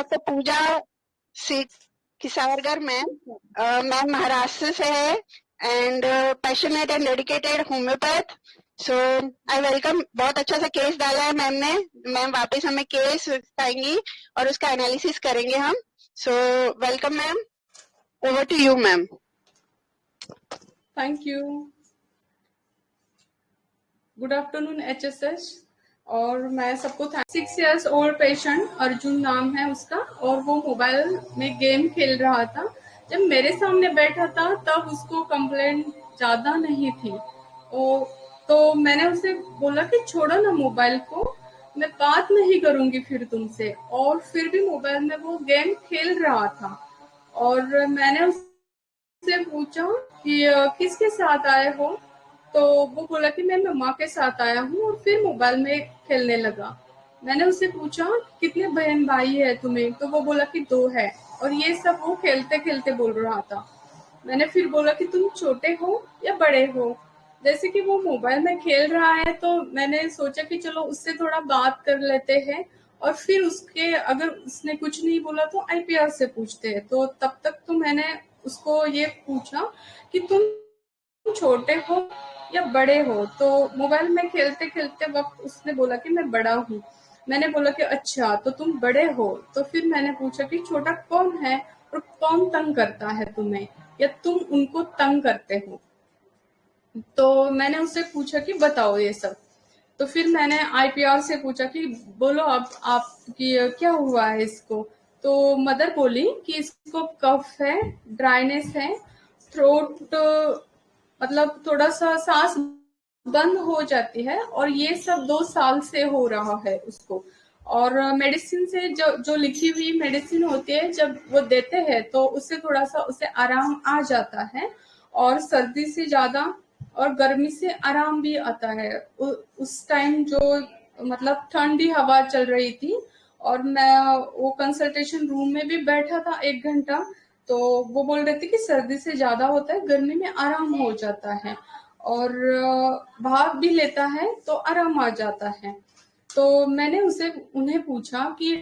Doctor पूजा किसावरकर ma'am. Ma'am Maharashtra से है and passionate and dedicated homeopath. So I welcome. बहुत अच्छा सा केस डाला है मैम ने। मैम वापस हमें केस बताएंगी और उसका एनालिसिस करेंगे हम। So welcome ma'am, over to you ma'am. Thank you. Good afternoon HSS। और मैं सबको 6 years ओल्ड पेशेंट अर्जुन नाम है उसका, और वो मोबाइल में गेम खेल रहा था। जब मेरे सामने बैठा था तब उसको कंप्लेंट ज्यादा नहीं थी। तो मैंने उसे बोला कि छोड़ो ना मोबाइल को, मैं बात नहीं करूंगी फिर तुमसे। और फिर भी मोबाइल में वो गेम खेल रहा था। और मैंने उससे पूछा कि किसके साथ आए हो, तो वो बोला कि मैं मम्मा के साथ आया हूँ, और फिर मोबाइल में खेलने लगा। मैंने उससे पूछा कितने बहन भाई है तुम्हें, तो वो बोला कि 2 है। और ये सब वो खेलते खेलते बोल रहा था। मैंने फिर बोला कि तुम छोटे हो या बड़े हो। जैसे कि वो मोबाइल में खेल रहा है तो मैंने सोचा कि चलो उससे थोड़ा बात कर लेते हैं, और फिर उसके अगर उसने कुछ नहीं बोला तो IPR से पूछते हैं। तो तब तक तो मैंने उसको ये पूछा कि तुम छोटे हो या बड़े हो। तो मोबाइल में खेलते खेलते वक्त उसने बोला कि मैं बड़ा हूँ। मैंने बोला कि अच्छा तो तुम बड़े हो। तो फिर मैंने पूछा कि छोटा कौन है और कौन तंग करता है तुम्हें, या तुम उनको तंग करते हो। तो मैंने उससे पूछा कि बताओ ये सब। तो फिर मैंने IPR से पूछा कि बोलो अब आपकी क्या हुआ है इसको। तो मदर बोली कि इसको कफ है, ड्राइनेस है, थ्रोट मतलब थोड़ा सा सांस बंद हो जाती है, और ये सब 2 साल से हो रहा है उसको। और मेडिसिन से जो लिखी हुई मेडिसिन होती है जब वो देते हैं तो उससे थोड़ा सा उसे आराम आ जाता है, और सर्दी से ज्यादा और गर्मी से आराम भी आता है। उस टाइम जो मतलब ठंडी हवा चल रही थी, और मैं वो कंसल्टेशन रूम में भी बैठा था 1 घंटा। तो वो बोल रहे थे कि सर्दी से ज्यादा होता है, गर्मी में आराम हो जाता है, और भाप भी लेता है तो आराम आ जाता है। तो मैंने उन्हें पूछा कि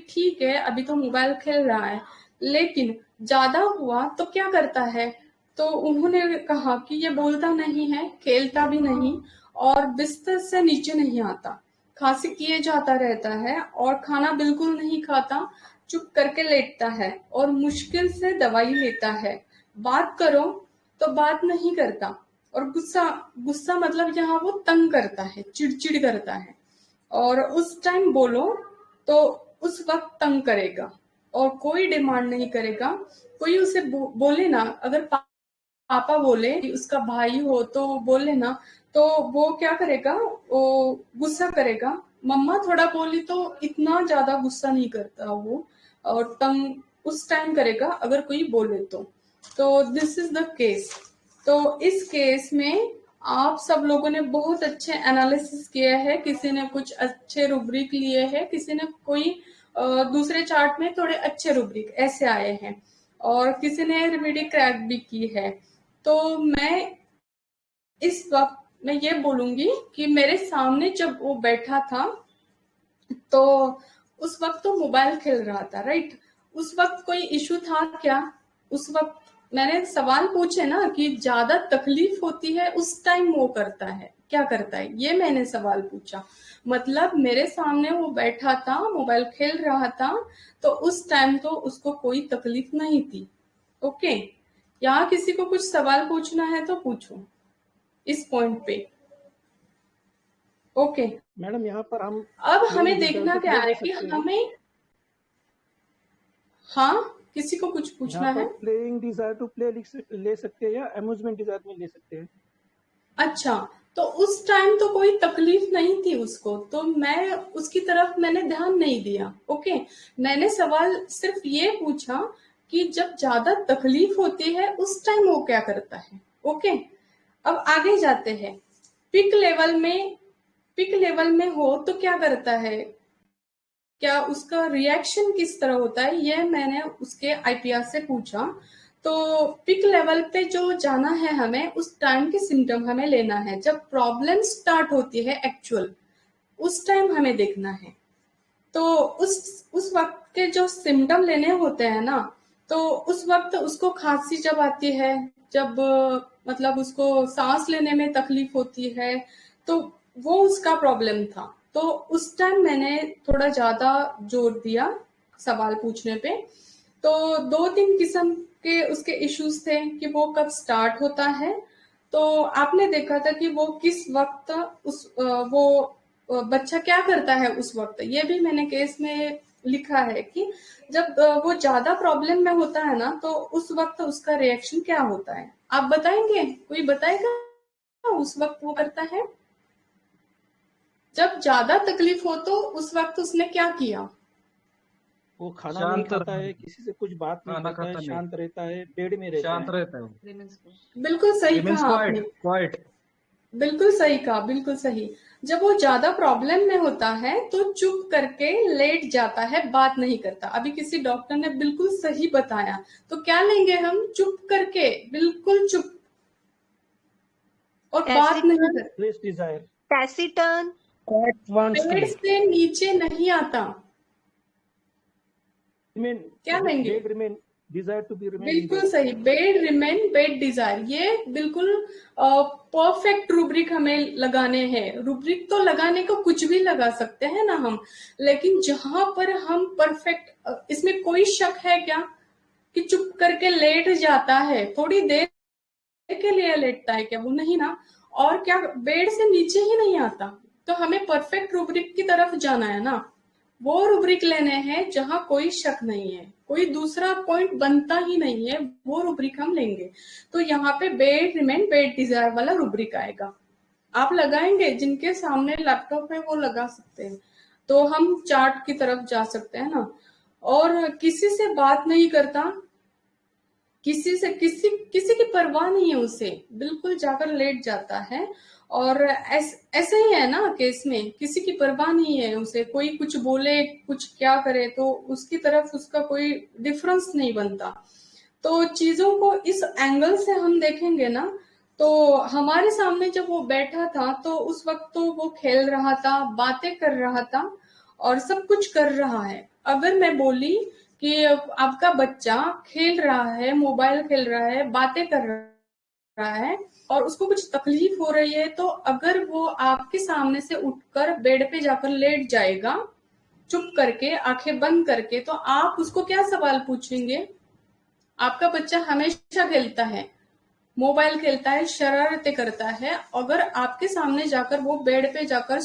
ठीक है अभी तो मोबाइल खेल रहा है, लेकिन ज्यादा हुआ तो क्या करता है। तो उन्होंने कहा कि ये बोलता नहीं है, खेलता भी नहीं, और बिस्तर से नीचे नहीं आता, खांसी किए जाता रहता है, और खाना बिल्कुल नहीं खाता, चुप करके लेटता है, और मुश्किल से दवाई लेता है। बात करो तो बात नहीं करता, और गुस्सा गुस्सा मतलब यहाँ वो तंग करता है, चिड़चिड़ करता है। और उस टाइम बोलो तो उस वक्त तंग करेगा, और कोई डिमांड नहीं करेगा। कोई उसे बोले ना, अगर पापा बोले कि उसका भाई हो तो बोले ना, तो वो क्या करेगा, वो गुस्सा करेगा। मम्मा थोड़ा बोली तो इतना ज्यादा गुस्सा नहीं करता वो, और तंग उस टाइम करेगा अगर कोई बोले तो दिस इज द केस। तो इस केस में आप सब लोगों ने बहुत अच्छे एनालिसिस किए हैं। किसी ने कुछ अच्छे रूब्रिक लिए हैं, किसी ने कोई दूसरे चार्ट में थोड़े अच्छे रूब्रिक ऐसे आए हैं, और किसी ने रेमेडी क्रैक भी की है। तो मैं इस वक्त मैं ये बोलूंगी कि मेरे सामने जब वो बैठा था तो उस वक्त तो मोबाइल खेल रहा था, राइट। उस वक्त कोई इशू था क्या? उस वक्त मैंने सवाल पूछे ना कि ज्यादा तकलीफ होती है उस टाइम वो करता है क्या करता है, ये मैंने सवाल पूछा। मतलब मेरे सामने वो बैठा था, मोबाइल खेल रहा था, तो उस टाइम तो उसको कोई तकलीफ नहीं थी। ओके, यहाँ किसी को कुछ सवाल पूछना है तो पूछो इस पॉइंट पे। ओके मैडम यहाँ पर हम अब हमें playing desire देखना to क्या play है ले कि सकते हैं। हमें, हाँ किसी को कुछ पूछना यहाँ पर है? प्लेइंग डिजायर टू प्ले ले सकते हैं या अम्यूजमेंट डिजायर में ले सकते हैं। अच्छा, तो उस टाइम तो कोई तकलीफ नहीं थी उसको, तो मैं उसकी तरफ मैंने ध्यान नहीं दिया। ओके, मैंने सवाल सिर्फ ये पूछा कि जब ज्यादा तकलीफ होती है उस टाइम वो क्या करता है। ओके, अब आगे जाते हैं। पिक लेवल में, पिक लेवल में हो तो क्या करता है, क्या उसका रिएक्शन किस तरह होता है, ये मैंने उसके IPR से पूछा। तो पिक लेवल पे जो जाना है हमें, उस टाइम के सिम्टम हमें लेना है, जब प्रॉब्लम स्टार्ट होती है एक्चुअल, उस टाइम हमें देखना है। तो उस वक्त के जो सिम्टम लेने होते हैं ना, तो उस वक्त उसको खांसी जब आती है, जब मतलब उसको सांस लेने में तकलीफ होती है, तो वो उसका प्रॉब्लम था। तो उस टाइम मैंने थोड़ा ज्यादा जोर दिया सवाल पूछने पे। तो 2-3 किस्म के उसके इश्यूज थे कि वो कब स्टार्ट होता है। तो आपने देखा था कि वो किस वक्त वो बच्चा क्या करता है उस वक्त, ये भी मैंने केस में लिखा है कि जब वो ज्यादा प्रॉब्लम में होता है ना, तो उस वक्त उसका रिएक्शन क्या होता है। आप बताएंगे, कोई बताएगा उस वक्त वो करता है जब ज्यादा तकलीफ हो, तो उस वक्त उसने क्या किया। वो खाना नहीं शांत खाता रहता है, किसी से कुछ बात नहीं खाना करता है, खाता नहीं, शांत रहता है, बेड में रहता शांत है। रहता है वो, बिल्कुल सही रिमेन्स कहा क्वाइट आपने, क्वाइट। बिल्कुल सही कहा, बिल्कुल सही। जब वो ज्यादा प्रॉब्लम में होता है तो चुप करके लेट जाता है, बात नहीं करता। अभी किसी डॉक्टर ने बिल्कुल सही बताया, तो क्या लेंगे हम, चुप करके, बिल्कुल चुप, और बात नहीं टैसिटर्न, कर, less desire, taciturn, quiet wants to पेड़ लिव। से नीचे नहीं आता। रिमेन, क्या लेंगे, bed remain, desire to be remain in बिल्कुल बेड। सही, बेड रिमेन बेड डिजायर, ये बिल्कुल परफेक्ट रूब्रिक हमें लगाने हैं। रूब्रिक तो लगाने को कुछ भी लगा सकते हैं ना हम, लेकिन जहां पर हम परफेक्ट, इसमें कोई शक है क्या कि चुप करके लेट जाता है, थोड़ी देर के लिए लेटता है क्या, वो नहीं ना। और क्या बेड से नीचे ही नहीं आता, तो हमें परफेक्ट रूब्रिक की तरफ जाना है ना। वो रूब्रिक लेने हैं जहां कोई शक नहीं है, कोई दूसरा पॉइंट बनता ही नहीं है, वो रूब्रिक हम लेंगे। तो यहाँ पे बेड रिमेन बेड डिजायर वाला रूब्रिक आएगा। आप लगाएंगे, जिनके सामने लैपटॉप है वो लगा सकते हैं। तो हम चार्ट की तरफ जा सकते हैं ना। और किसी से बात नहीं करता, किसी से किसी किसी की परवाह नहीं है उसे, बिल्कुल जाकर लेट जाता है। और ऐसे ही है ना केस में, किसी की परवाह नहीं है उसे, कोई कुछ बोले कुछ क्या करे तो उसकी तरफ उसका कोई डिफरेंस नहीं बनता। तो चीजों को इस एंगल से हम देखेंगे ना, तो हमारे सामने जब वो बैठा था तो उस वक्त तो वो खेल रहा था, बातें कर रहा था, और सब कुछ कर रहा है। अगर मैं बोली कि आपका बच्चा खेल रहा है, मोबाइल खेल रहा है, बातें कर रहा है, और उसको कुछ तकलीफ हो रही है, तो अगर वो आपके सामने से उठकर बेड पे जाकर लेट जाएगा चुप करके, आंखें बंद करके, तो आप उसको क्या सवाल पूछेंगे। आपका बच्चा हमेशा खेलता है, मोबाइल खेलता है, शरारतें करता है, अगर आपके सामने जाकर वो बेड पे जाकर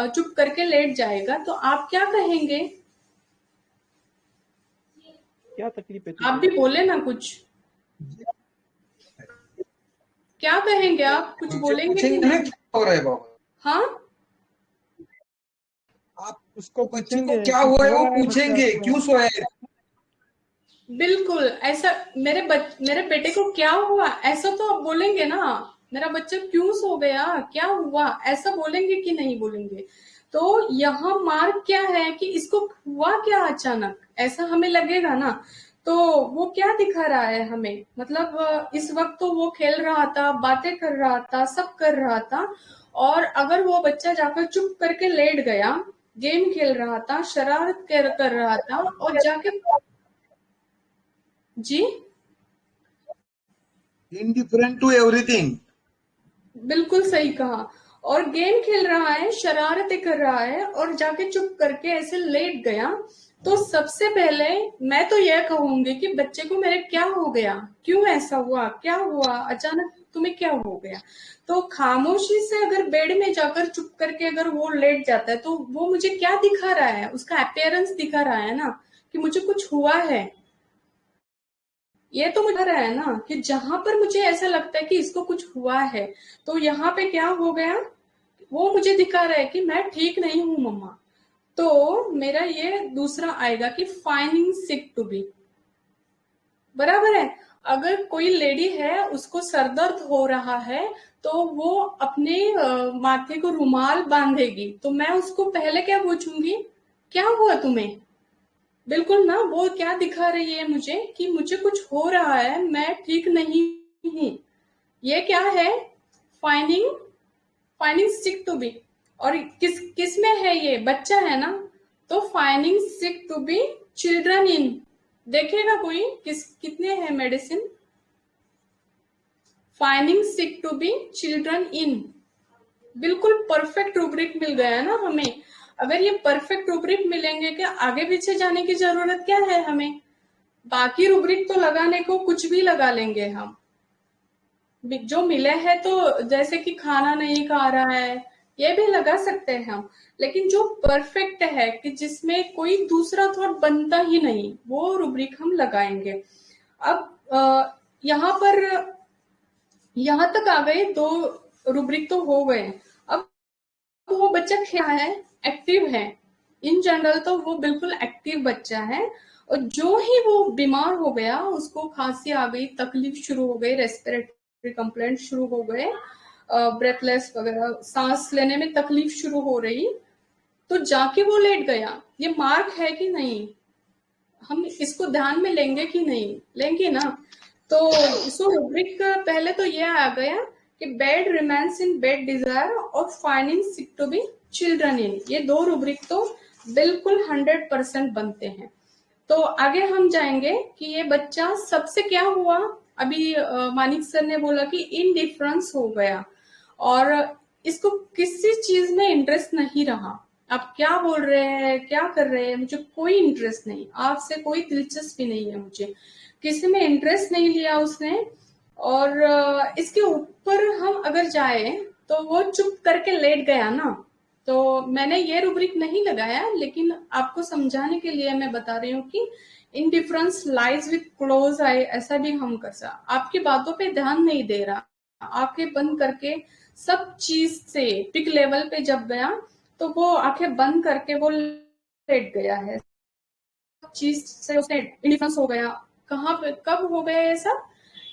चुप करके लेट जाएगा, तो आप क्या कहेंगे। क्या तकलीफ है आप तुझे? भी बोले ना कुछ, क्या कहेंगे आप, कुछ उनसे बोलेंगे कि पूछेंगे ना नहीं। क्या हो रहा है बाबा। हाँ, आप उसको बच्चे को पूछेंगे क्या कि हुआ है सो वो रहा है बच्चा पूछेंगे, क्या? क्यों सोया है। बिल्कुल ऐसा। मेरे बेटे को क्या हुआ, ऐसा तो आप बोलेंगे ना। मेरा बच्चा क्यों सो गया, क्या हुआ, ऐसा बोलेंगे कि नहीं बोलेंगे। तो यहाँ मार्क क्या है कि इसको हुआ क्या अचानक, ऐसा हमें लगेगा ना। तो वो क्या दिखा रहा है हमें, मतलब इस वक्त तो वो खेल रहा था, बातें कर रहा था, सब कर रहा था, और अगर वो बच्चा जाकर चुप करके लेट गया, गेम खेल रहा था, शरारत कर रहा था, और जाके, जी इनडिफरेंट टू एवरीथिंग। बिल्कुल सही कहा। और गेम खेल रहा है, शरारतें कर रहा है, और जाके चुप करके ऐसे लेट गया, तो सबसे पहले मैं तो यह कहूंगी कि बच्चे को मेरे क्या हो गया, क्यों ऐसा हुआ, क्या हुआ अचानक, तुम्हें क्या हो गया। तो खामोशी से अगर बेड में जाकर चुप करके अगर वो लेट जाता है, तो वो मुझे क्या दिखा रहा है, उसका अपीयरेंस दिखा रहा है ना कि मुझे कुछ हुआ है। ये तो मुझे रहा है ना कि जहां पर मुझे ऐसा लगता है कि इसको कुछ हुआ है, तो यहाँ पे क्या हो गया, वो मुझे दिखा रहा है कि मैं ठीक नहीं हूं मम्मा। तो मेरा ये दूसरा आएगा कि फाइंडिंग सिक टू बी, बराबर है। अगर कोई लेडी है, उसको सरदर्द हो रहा है, तो वो अपने माथे को रुमाल बांधेगी, तो मैं उसको पहले क्या पूछूंगी, क्या हुआ तुम्हें। बिल्कुल ना, वो क्या दिखा रही है मुझे कि मुझे कुछ हो रहा है, मैं ठीक नहीं हूं। ये क्या है, finding finding sick to be. और किस किस में है, ये बच्चा है ना, तो finding sick to be children in, देखेगा कोई कितने हैं medicine, finding sick to be children in, बिल्कुल परफेक्ट रूब्रिक मिल गया ना हमें। अगर ये परफेक्ट रूब्रिक मिलेंगे कि आगे पीछे जाने की जरूरत क्या है हमें, बाकी रूब्रिक तो लगाने को कुछ भी लगा लेंगे हम, जो मिले हैं तो जैसे कि खाना नहीं खा रहा है ये भी लगा सकते हैं हम, लेकिन जो परफेक्ट है कि जिसमें कोई दूसरा थॉट बनता ही नहीं वो रूब्रिक हम लगाएंगे। अब यहाँ पर यहाँ तक आ गए, 2 रूब्रिक तो हो गए। अब वो बच्चा क्या है, एक्टिव है, इन जनरल तो वो बिल्कुल एक्टिव बच्चा है, और जो ही वो बीमार हो गया, उसको खांसी आ गई, तकलीफ शुरू हो गई, रेस्पिरेटरी कंप्लेंट शुरू हो गए, ब्रेथलेस वगैरह सांस लेने में तकलीफ शुरू हो रही, तो जाके वो लेट गया, ये मार्क है कि नहीं, हम इसको ध्यान में लेंगे कि नहीं लेंगे ना। तो इसको रूब्रिक पहले तो ये आ गया कि bed remains in bed desire और finding sick to be children in, ये 2 रूब्रिक तो बिल्कुल 100% बनते हैं। तो आगे हम जाएंगे कि ये बच्चा सबसे क्या हुआ, अभी मानिक सर ने बोला कि इनडिफरेंस हो गया और इसको किसी चीज में इंटरेस्ट नहीं रहा, आप क्या बोल रहे हैं क्या कर रहे हैं मुझे कोई इंटरेस्ट नहीं, आपसे कोई दिलचस्पी नहीं है, मुझे किसी में इंटरेस्ट नहीं लिया उसने। और इसके ऊपर हम अगर जाए तो वो चुप करके लेट गया ना, तो मैंने ये रूब्रिक नहीं लगाया, लेकिन आपको समझाने के लिए मैं बता रही हूँ कि इनडिफरेंस लाइज विथ क्लोज आई, ऐसा भी हम कर सकते, आपकी बातों पे ध्यान नहीं दे रहा, आंखें बंद करके सब चीज से पिक लेवल पे जब गया तो वो आंखें बंद करके वो लेट गया है, चीज से उसने इनडिफरेंस हो गया, कहाँ पे कब हो गया ये सब,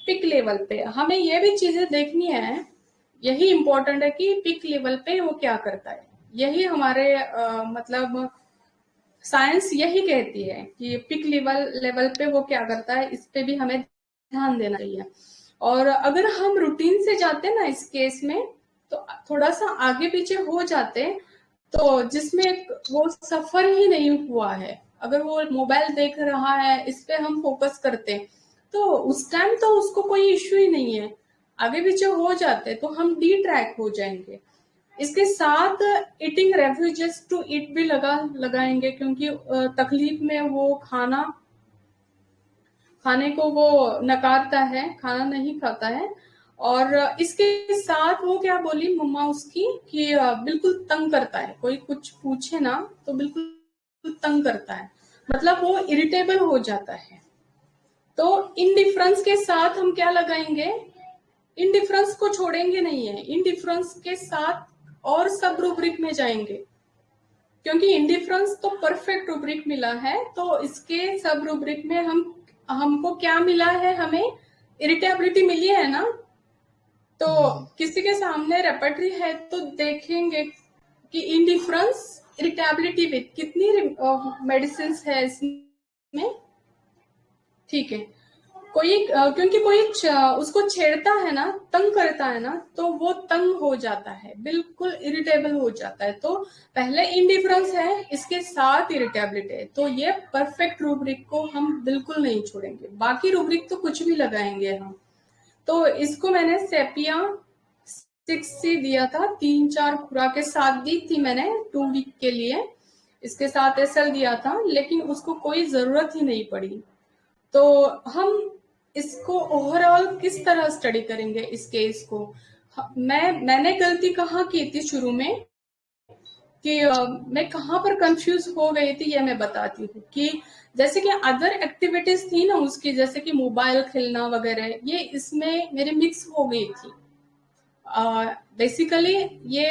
पिक लेवल पे। हमें ये भी चीजें देखनी है, यही इंपॉर्टेंट है कि पिक लेवल पे वो क्या करता है, यही हमारे मतलब साइंस यही कहती है कि पिक लेवल पे वो क्या करता है, इस पे भी हमें ध्यान देना चाहिए। और अगर हम रूटीन से जाते ना इस केस में, तो थोड़ा सा आगे पीछे हो जाते, तो जिसमें वो सफर ही नहीं हुआ है, अगर वो मोबाइल देख रहा है इस पे हम फोकस करते तो उस टाइम तो उसको कोई इश्यू ही नहीं है, आगे पीछे हो जाते तो हम डी ट्रैक हो जाएंगे। इसके साथ ईटिंग रेफ्यूजेस टू ईट भी लगाएंगे, क्योंकि तकलीफ में वो खाने को वो नकारता है, खाना नहीं खाता है। और इसके साथ वो क्या बोली मम्मा उसकी कि बिल्कुल तंग करता है, कोई कुछ पूछे ना तो बिल्कुल तंग करता है, मतलब वो इरिटेबल हो जाता है। तो इनडिफरेंस के साथ हम क्या लगाएंगे, इनडिफरेंस को छोड़ेंगे नहीं है, इनडिफरेंस के साथ और सब रूब्रिक में जाएंगे, क्योंकि इनडिफरेंस तो परफेक्ट रूब्रिक मिला है, तो इसके सब रूब्रिक में हमको क्या मिला है, हमें इरिटेबिलिटी मिली है ना। तो किसी के सामने रेपर्टरी है तो देखेंगे कि इनडिफरेंस इरिटेबिलिटी विद कितनी मेडिसिन है इसमें, ठीक है। क्योंकि कोई उसको छेड़ता है ना, तंग करता है ना, तो वो तंग हो जाता है, बिल्कुल इरिटेबल हो जाता है। तो पहले इनडिफरेंस है, इसके साथ इरिटेबिलिटी है, तो ये परफेक्ट रूब्रिक को हम बिल्कुल नहीं छोड़ेंगे, बाकी रूब्रिक तो कुछ भी लगाएंगे हम। तो इसको मैंने सेपिया 6C दिया था, 3-4 खुराक के साथ दी थी मैंने 2 वीक के लिए, इसके साथ SL दिया था, लेकिन उसको कोई जरूरत ही नहीं पड़ी। तो हम इसको ओवरऑल किस तरह स्टडी करेंगे इस केस को, मैंने गलती कहाँ की थी शुरू में, कि मैं कहाँ पर कंफ्यूज हो गई थी ये मैं बताती हूँ। कि जैसे कि अदर एक्टिविटीज थी ना उसकी, जैसे कि मोबाइल खेलना वगैरह, ये इसमें मेरे मिक्स हो गई थी। बेसिकली ये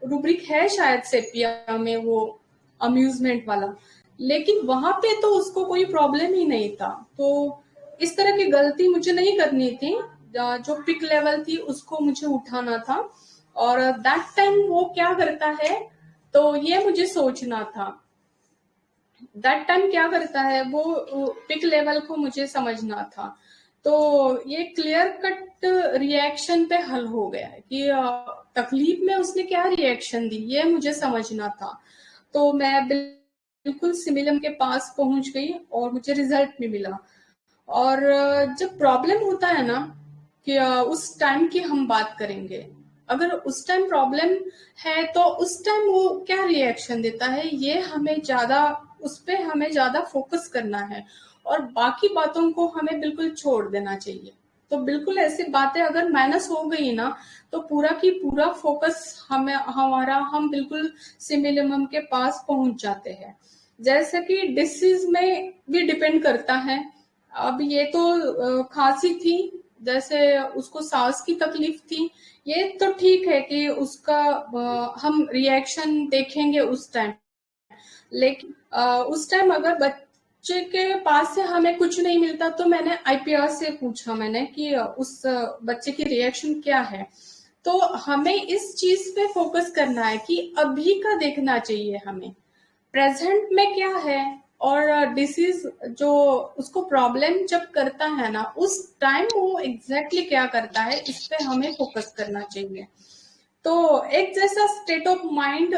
रूब्रिक है शायद सेपिया में वो अम्यूजमेंट वाला, लेकिन वहां पे तो उसको कोई प्रॉब्लम ही नहीं था। तो इस तरह की गलती मुझे नहीं करनी थी, जो पिक लेवल थी उसको मुझे उठाना था, और दैट टाइम वो क्या करता है तो ये मुझे सोचना था, दैट टाइम क्या करता है वो पिक लेवल को मुझे समझना था। तो ये क्लियर कट रिएक्शन पे हल हो गया है कि तकलीफ में उसने क्या रिएक्शन दी ये मुझे समझना था। तो मैं बिल्कुल सिमिलम के पास पहुंच गई और मुझे रिजल्ट भी मिला। और जब प्रॉब्लम होता है ना कि उस टाइम की हम बात करेंगे, अगर उस टाइम प्रॉब्लम है तो उस टाइम वो क्या रिएक्शन देता है, ये हमें ज्यादा उस पे हमें ज्यादा फोकस करना है और बाकी बातों को हमें बिल्कुल छोड़ देना चाहिए। तो बिल्कुल ऐसी बातें अगर माइनस हो गई ना तो पूरा की पूरा फोकस हम बिल्कुल सिमिलम के पास पहुंच जाते हैं। जैसे कि डिसीज में भी डिपेंड करता है। अब ये तो खांसी थी, जैसे उसको सांस की तकलीफ थी, ये तो ठीक है कि उसका हम रिएक्शन देखेंगे उस टाइम। लेकिन उस टाइम अगर बच्चे के पास से हमें कुछ नहीं मिलता तो मैंने आईपीआर से पूछा मैंने कि उस बच्चे की रिएक्शन क्या है। तो हमें इस चीज पे फोकस करना है कि अभी का देखना चाहिए हमें, प्रेजेंट में क्या है और डिसीज जो उसको प्रॉब्लम जब करता है ना उस टाइम वो एग्जैक्टली क्या करता है, इस पे हमें फोकस करना चाहिए। तो एक जैसा स्टेट ऑफ माइंड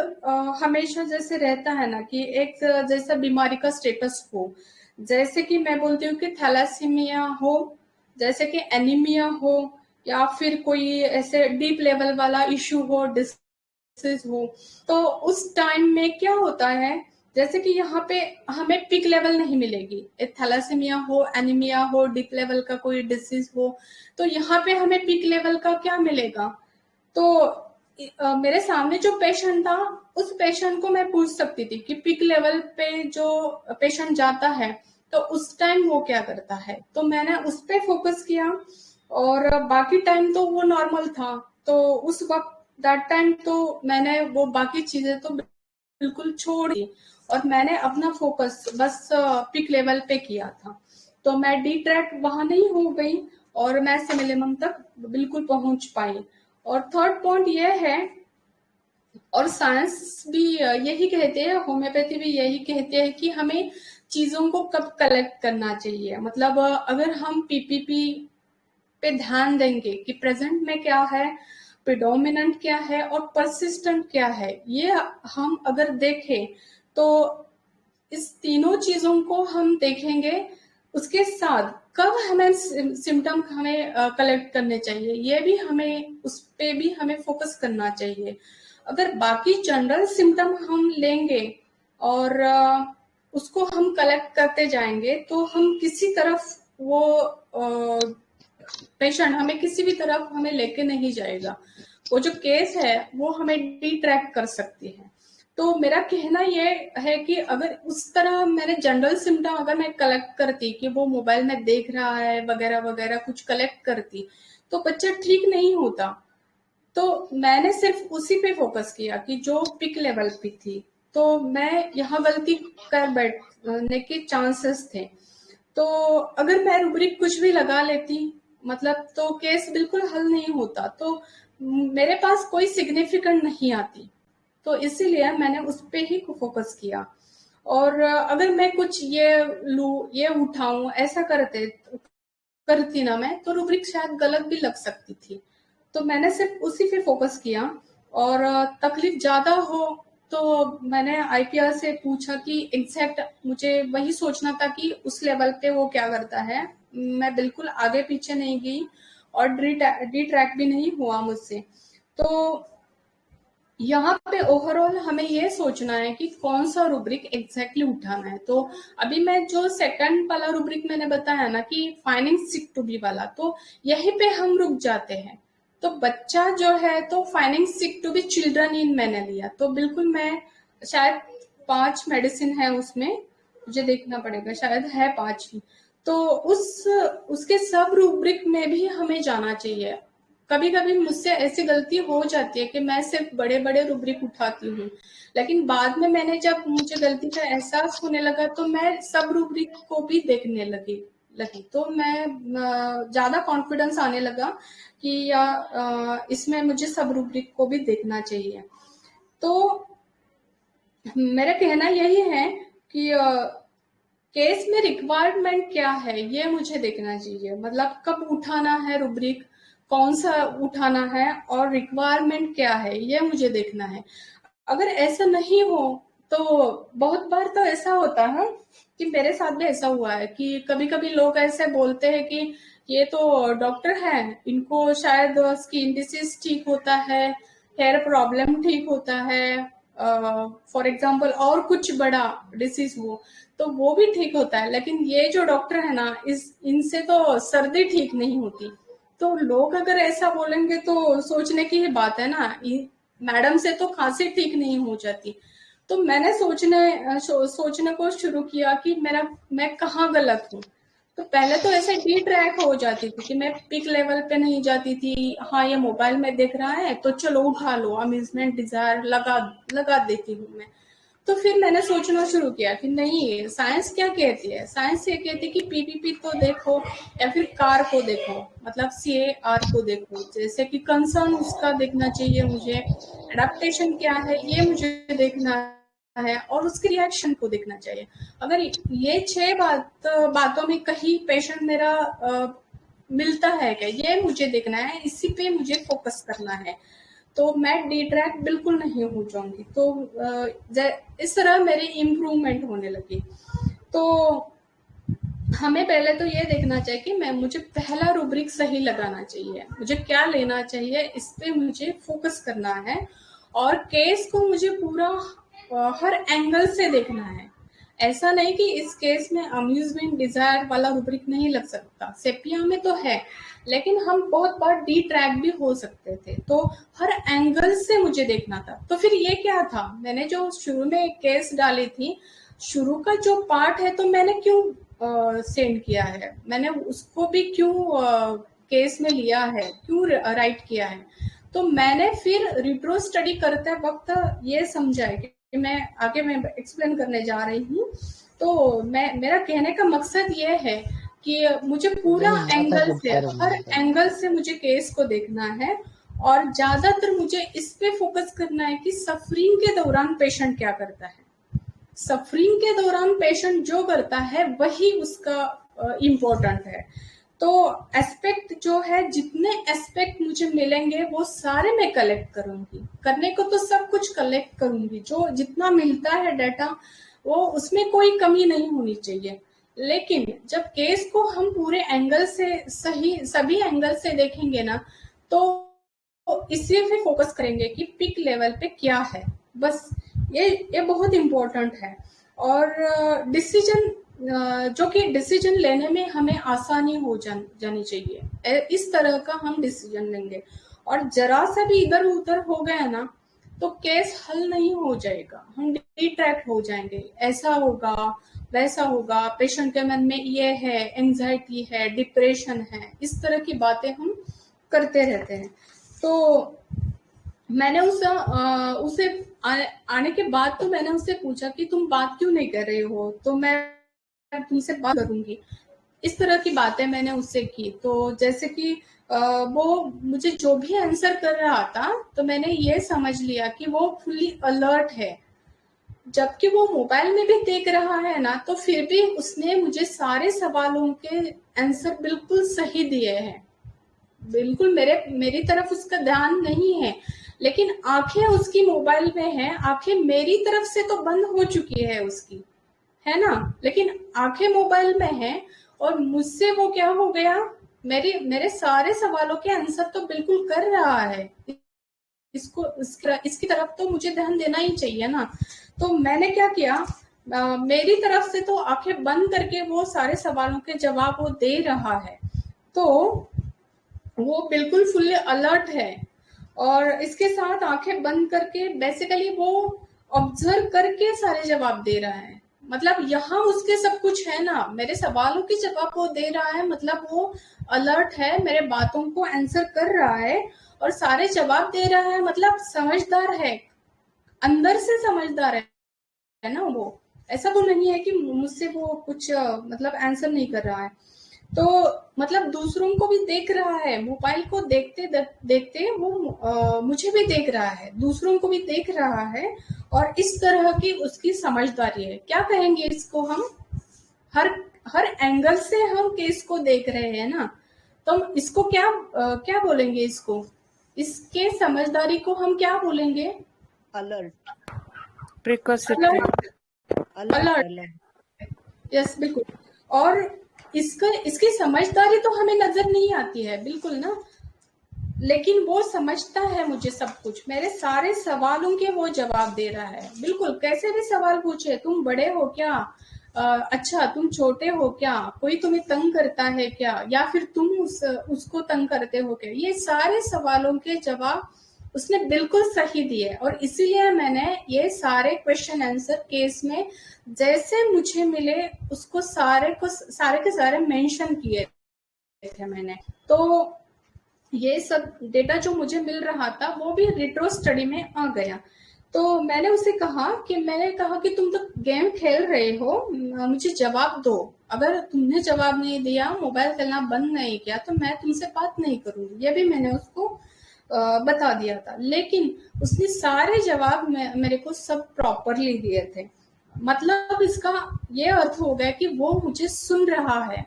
हमेशा जैसे रहता है ना कि एक जैसा बीमारी का स्टेटस हो। जैसे कि मैं बोलती हूँ कि थैलासीमिया हो, जैसे कि एनीमिया हो, या फिर कोई ऐसे डीप लेवल वाला इश्यू हो, डिसीज हो, तो उस टाइम में क्या होता है, जैसे कि यहाँ पे हमें पिक लेवल नहीं मिलेगी। एक थैलासीमिया हो, एनीमिया हो, डीप लेवल का कोई डिसीज हो, तो यहाँ पे हमें पिक लेवल का क्या मिलेगा। तो मेरे सामने जो पेशेंट था उस पेशेंट को मैं पूछ सकती थी कि पिक लेवल पे जो पेशेंट जाता है तो उस टाइम वो क्या करता है, तो मैंने उस पे फोकस किया। और बाकी टाइम तो वो नॉर्मल था, तो उस वक्त दैट टाइम तो मैंने वो बाकी चीजें तो बिल्कुल छोड़ दी और मैंने अपना फोकस बस पिक लेवल पे किया था। तो मैं डी ट्रैक वहां नहीं हो गई और मैं सिमिलम तक बिल्कुल पहुंच पाई। और थर्ड पॉइंट ये है, और साइंस भी यही कहते हैं, होम्योपैथी भी यही कहते हैं कि हमें चीजों को कब कलेक्ट करना चाहिए। मतलब अगर हम पीपीपी पे ध्यान देंगे कि प्रेजेंट में क्या है, प्रिडोमिनेंट क्या है और परसिस्टेंट क्या है, ये हम अगर देखें तो इस तीनों चीजों को हम देखेंगे। उसके साथ कब हमें सिम्टम हमें कलेक्ट करने चाहिए, ये भी हमें उस पे भी हमें फोकस करना चाहिए। अगर बाकी जनरल सिम्टम हम लेंगे और उसको हम कलेक्ट करते जाएंगे तो हम किसी तरफ वो पेशेंट हमें किसी भी तरफ हमें लेके नहीं जाएगा। वो जो केस है वो हमें डिट्रैक्ट कर सकती है। तो मेरा कहना ये है कि अगर उस तरह मैंने जनरल सिम्टम अगर मैं कलेक्ट करती कि वो मोबाइल में देख रहा है वगैरह वगैरह कुछ कलेक्ट करती तो बच्चा ठीक नहीं होता। तो मैंने सिर्फ उसी पे फोकस किया कि जो पिक लेवल पे थी, तो मैं यहाँ गलती कर बैठने के चांसेस थे। तो अगर मैं रूब्रिक कुछ भी लगा लेती मतलब तो केस बिल्कुल हल नहीं होता, तो मेरे पास कोई सिग्निफिकेंट नहीं आती। तो इसीलिए मैंने उस पे ही फोकस किया। और अगर मैं कुछ ये लू ये उठाऊं ऐसा करती ना मैं, तो रूब्रिक शायद गलत भी लग सकती थी। तो मैंने सिर्फ उसी पे फोकस किया। और तकलीफ ज्यादा हो तो मैंने आईपीआर से पूछा कि एग्जैक्ट मुझे वही सोचना था कि उस लेवल पे वो क्या करता है। मैं बिल्कुल आगे पीछे नहीं गई और डी ट्रैक भी नहीं हुआ मुझसे। तो यहाँ पे ओवरऑल हमें ये सोचना है कि कौन सा रूब्रिक एग्जैक्टली उठाना है। तो अभी मैं जो सेकंड वाला रूब्रिक मैंने बताया ना कि फाइंडिंग सिक टू बी वाला, तो यहीं पे हम रुक जाते हैं। तो बच्चा जो है तो finding sick to be children in मैंने लिया, तो बिल्कुल मैं शायद 5 मेडिसिन है उसमें, मुझे देखना पड़ेगा, शायद है 5 ही। तो उसके सब रूब्रिक में भी हमें जाना चाहिए। कभी कभी मुझसे ऐसी गलती हो जाती है कि मैं सिर्फ बड़े बड़े रूब्रिक उठाती हूँ, लेकिन बाद में मैंने जब मुझे गलती का एहसास होने लगा तो मैं सब रूब्रिक को भी देखने लगी तो मैं ज्यादा कॉन्फिडेंस आने लगा कि इसमें मुझे सब रूब्रिक को भी देखना चाहिए। तो मेरा कहना यही है कि केस में रिक्वायरमेंट क्या है ये मुझे देखना चाहिए। मतलब कब उठाना है रूब्रिक, कौन सा उठाना है और रिक्वायरमेंट क्या है ये मुझे देखना है। अगर ऐसा नहीं हो तो बहुत बार तो ऐसा होता है कि मेरे साथ भी ऐसा हुआ है कि कभी-कभी लोग ऐसे बोलते हैं कि ये तो डॉक्टर हैं, इनको शायद स्किन डिसीज ठीक होता है, हेयर प्रॉब्लम ठीक होता है, फॉर एग्जांपल और कुछ बड़ा डिसीज हो, तो वो भी ठीक होता है, लेकिन ये जो डॉक्टर है ना, इनसे तो सर्दी ठीक नहीं होती। तो लोग अगर ऐसा बोलेंगे तो सोचने की ही बात है ना, मैडम से तो खांसी ठीक नहीं हो जाती। तो मैंने सोचने को शुरू किया कि मैं कहाँ गलत हूँ। तो पहले तो ऐसे डी ट्रैक हो जाती थी कि मैं पीक लेवल पे नहीं जाती थी। हाँ, ये मोबाइल में देख रहा है तो चलो उठा लो, अम्यूजमेंट डिजायर लगा देती हूँ मैं। तो फिर मैंने सोचना शुरू किया कि नहीं, साइंस क्या कहती है। साइंस ये कहती है कि पीपीपी को देखो या फिर कार को देखो, मतलब CAR को देखो, जैसे कि कंसर्न उसका देखना चाहिए मुझे, एडेप्टेशन क्या है ये मुझे देखना है, और उसके रिएक्शन को देखना चाहिए। अगर ये 6 बातों में कहीं पेशेंट मेरा मिलता है क्या, ये मुझे देखना है, इसी पे मुझे फोकस करना है, तो मैं डी ट्रैक बिल्कुल नहीं हो जाऊंगी। तो इस तरह मेरी इम्प्रूवमेंट होने लगी। तो हमें पहले तो ये देखना चाहिए कि मुझे पहला रूब्रिक सही लगाना चाहिए, मुझे क्या लेना चाहिए, इस पे मुझे फोकस करना है, और केस को मुझे पूरा हर एंगल से देखना है। ऐसा नहीं कि इस केस में अम्यूजमेंट डिजायर वाला रूब्रिक नहीं लग सकता, सेपिया में तो है, लेकिन हम बहुत बार डी ट्रैक भी हो सकते थे। तो हर एंगल से मुझे देखना था। तो फिर ये क्या था, मैंने जो शुरू में एक केस डाली थी, शुरू का जो पार्ट है तो मैंने क्यों सेंड किया है, मैंने उसको भी क्यों केस में लिया है, क्यों राइट किया है। तो मैंने फिर रिट्रो स्टडी करते वक्त ये समझा है कि मैं एक्सप्लेन करने जा रही हूँ। तो मेरा कहने का मकसद ये है कि मुझे पूरा एंगल से, हर एंगल से मुझे केस को देखना है, और ज्यादातर मुझे इस पे फोकस करना है कि सफरिंग के दौरान पेशेंट क्या करता है। सफरिंग के दौरान पेशेंट जो करता है वही उसका इम्पोर्टेंट है। तो एस्पेक्ट जो है, जितने एस्पेक्ट मुझे मिलेंगे वो सारे मैं कलेक्ट करूंगी, करने को तो सब कुछ कलेक्ट करूंगी, जो जितना मिलता है डाटा वो उसमें कोई कमी नहीं होनी चाहिए। लेकिन जब केस को हम पूरे एंगल से, सभी एंगल से देखेंगे ना, तो इसी पे फोकस करेंगे कि पीक लेवल पे क्या है। बस ये बहुत इम्पोर्टेंट है। और डिसीजन, जो कि डिसीजन लेने में हमें आसानी हो जानी चाहिए, इस तरह का हम डिसीजन लेंगे। और जरा सा भी इधर उधर हो गया ना तो केस हल नहीं हो जाएगा, हम डिट्रैक्ट हो जाएंगे, ऐसा होगा वैसा होगा, पेशेंट के मन में ये है, एंजाइटी है, डिप्रेशन है, इस तरह की बातें हम करते रहते हैं। तो मैंने उसे आने के बाद तो मैंने उससे पूछा कि तुम बात क्यों नहीं कर रहे हो, तो मैं तुमसे बात करूंगी, इस तरह की बातें मैंने उससे की। तो जैसे कि वो मुझे जो भी आंसर कर रहा था तो मैंने ये समझ लिया कि वो फुल्ली अलर्ट है, जबकि वो मोबाइल में भी देख रहा है ना, तो फिर भी उसने मुझे सारे सवालों के आंसर बिल्कुल सही दिए हैं। बिल्कुल मेरी तरफ उसका ध्यान नहीं है, लेकिन आंखें उसकी मोबाइल में है, आंखें मेरी तरफ से तो बंद हो चुकी है उसकी, है ना, लेकिन आंखें मोबाइल में है, और मुझसे वो क्या हो गया, मेरे सारे सवालों के आंसर तो बिल्कुल कर रहा है। इसकी तरफ तो मुझे ध्यान देना ही चाहिए ना। तो मैंने क्या किया, मेरी तरफ से तो आंखें बंद करके वो सारे सवालों के जवाब वो दे रहा है, तो वो बिल्कुल फुल्ली अलर्ट है, और इसके साथ आंखें बंद करके बेसिकली वो ऑब्जर्व करके सारे जवाब दे रहा है। मतलब यहाँ उसके सब कुछ है ना, मेरे सवालों के जवाब वो दे रहा है, मतलब वो अलर्ट है, मेरे बातों को आंसर कर रहा है और सारे जवाब दे रहा है, मतलब समझदार है, अंदर से समझदार है ना वो। ऐसा तो नहीं है कि मुझसे वो कुछ मतलब आंसर नहीं कर रहा है। तो मतलब दूसरों को भी देख रहा है, मोबाइल को देखते देखते वो मुझे भी देख रहा है, दूसरों को भी देख रहा है, और इस तरह की उसकी समझदारी है। क्या कहेंगे इसको हम, हर एंगल से हम केस को देख रहे हैं ना, तो हम इसको क्या बोलेंगे, इसके समझदारी को हम क्या बोलेंगे? Alert. Precautious alert, alert alert, अलर्ट यस बिल्कुल। और इसकी समझदारी तो हमें नजर नहीं आती है बिल्कुल ना, लेकिन वो समझता है मुझे सब कुछ, मेरे सारे सवालों के वो जवाब दे रहा है बिल्कुल। कैसे भी सवाल पूछे, तुम बड़े हो क्या, अच्छा तुम छोटे हो क्या, कोई तुम्हें तंग करता है क्या, या फिर तुम उसको तंग करते हो क्या, ये सारे सवालों के जवाब उसने बिल्कुल सही दिए। और इसीलिए मैंने ये सारे क्वेश्चन आंसर केस में जैसे मुझे मिले उसको सारे के सारे मेंशन किए थे मैंने। तो ये सब डेटा जो मुझे मिल रहा था वो भी रिट्रो स्टडी में आ गया। तो मैंने उसे कहा कि तुम तो गेम खेल रहे हो, मुझे जवाब दो। अगर तुमने जवाब नहीं दिया, मोबाइल खेलना बंद नहीं किया, तो मैं तुमसे बात नहीं करूंगी। ये भी मैंने उसको बता दिया था। लेकिन उसने सारे जवाब मेरे को सब प्रॉपरली दिए थे। मतलब इसका ये अर्थ हो गया कि वो मुझे सुन रहा है,